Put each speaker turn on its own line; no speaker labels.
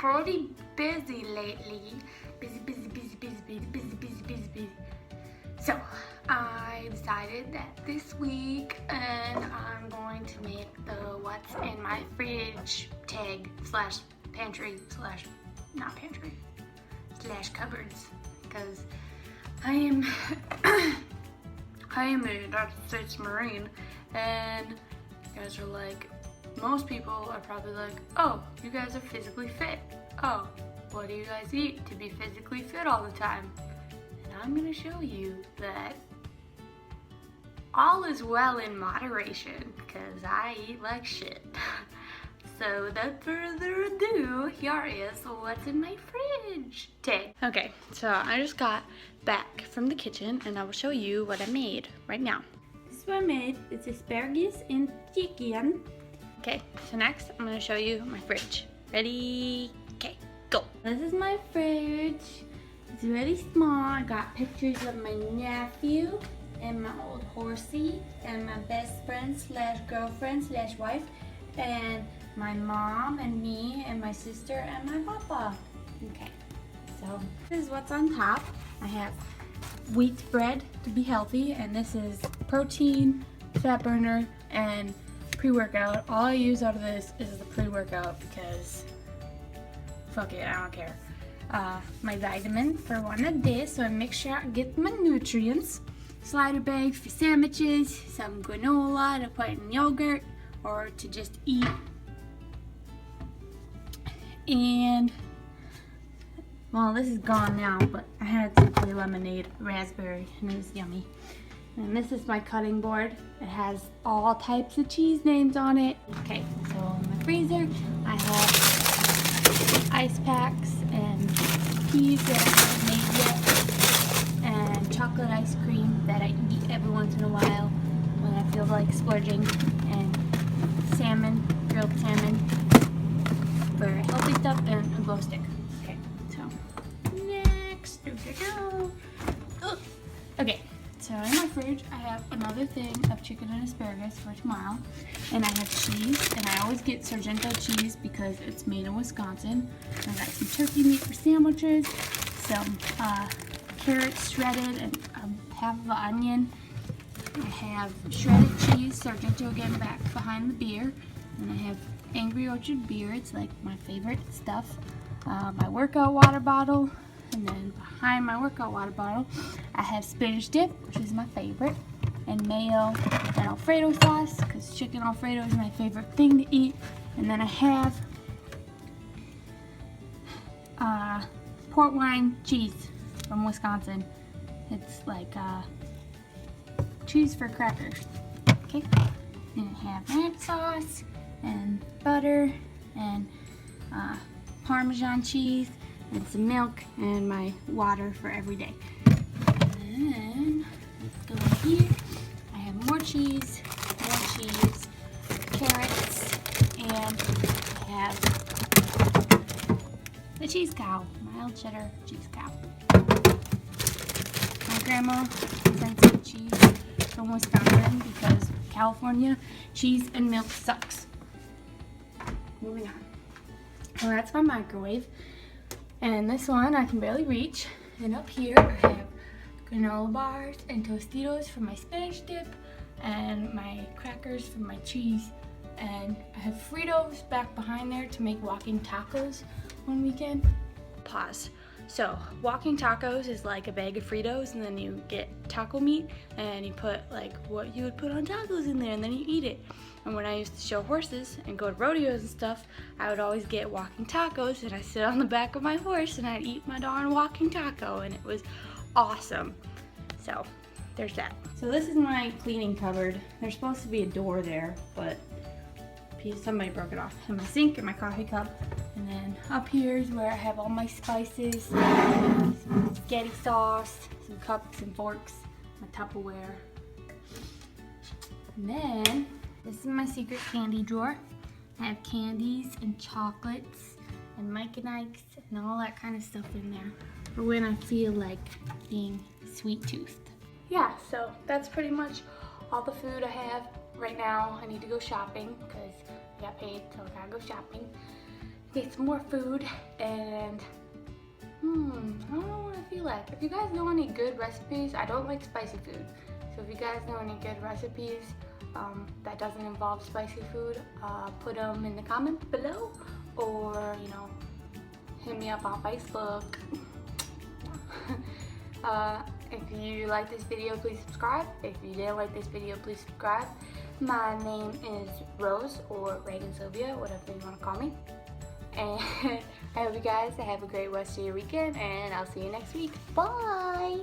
pretty busy lately. Busy. So I decided that this week and I'm going to make the what's in my fridge tag slash pantry slash not pantry slash cupboards, because I am a United States Marine, and you guys are like, most people are probably like, oh, you guys are physically fit. Oh, what do you guys eat to be physically fit all the time? And I'm gonna show you that all is well in moderation, because I eat like shit. So without further ado, here is what's in my fridge tag. Okay, so I just got back from the kitchen and I will show you what I made right now. This is what I made. It's asparagus and chicken. Okay, so next I'm gonna show you my fridge. Ready? Okay, go. This is my fridge. It's really small. I got pictures of my nephew and my old horsey and my best friend slash girlfriend slash wife and my mom and me and my sister and my papa. Okay, so this is what's on top. I have wheat bread to be healthy, and this is protein, fat burner, and pre-workout. All I use out of this is the pre-workout because fuck it, I don't care. My vitamin for one a day, so I make sure I get my nutrients. Slider bag for sandwiches, some granola to put in yogurt or to just eat. And well, this is gone now, but I had Simply Lemonade raspberry and it was yummy. And this is my cutting board. It has all types of cheese names on it. Okay, so in my freezer I have ice packs and peas that I haven't made yet, and chocolate ice cream that I eat every once in a while when I feel like splurging, and salmon, grilled salmon for healthy stuff, and a glow stick. Okay, so next, okay, so in my fridge I have another thing of chicken and asparagus for tomorrow, and I have cheese, and I always get Sargento cheese because it's made in Wisconsin. I got some turkey meat for sandwiches, some carrots shredded, and half of an onion. I have shredded cheese, Sargento again back behind the beer, and I have Angry Orchard beer. It's like my favorite stuff. My workout water bottle, and then behind my workout water bottle I have spinach dip, which is my favorite, and mayo and Alfredo sauce, because chicken Alfredo is my favorite thing to eat. And then I have port wine cheese from Wisconsin. It's like cheese for crackers. Okay, and I have ranch sauce and butter and Parmesan cheese and some milk and my water for every day. And then let's go here. I have more cheese, carrots, and I have the cheese cow, mild cheddar cheese cow. My grandma sent some cheese from Wisconsin because California cheese and milk sucks. Moving on. Well, that's my microwave. And this one I can barely reach. And up here I have granola bars and Tostitos for my spinach dip, and my crackers for my cheese. And I have Fritos back behind there to make walking tacos one weekend. Pause. So walking tacos is like a bag of Fritos, and then you get taco meat and you put like what you would put on tacos in there, and then you eat it. And when I used to show horses and go to rodeos and stuff, I would always get walking tacos, and I sit on the back of my horse and I'd eat my darn walking taco, and it was awesome. So there's that. So this is my cleaning cupboard. There's supposed to be a door there, but somebody broke it off. And my sink and my coffee cup. And then up here is where I have all my spices, some spaghetti sauce, some cups and forks, my Tupperware. And then this is my secret candy drawer. I have candies and chocolates and Mike and Ike's and all that kind of stuff in there for when I feel like being sweet-toothed. Yeah, so that's pretty much all the food I have right now. I need to go shopping because I got paid, so I gotta go shopping. get some more food, and I don't know what I feel like. If you guys know any good recipes, I don't like spicy food. So if you guys know any good recipes that doesn't involve spicy food, put them in the comments below, or you know, hit me up on Facebook. If you like this video, please subscribe. If you didn't like this video, please subscribe. My name is Rose, or Reagan Sylvia, whatever you want to call me. And I hope you guys have a great rest of your weekend, and I'll see you next week. Bye!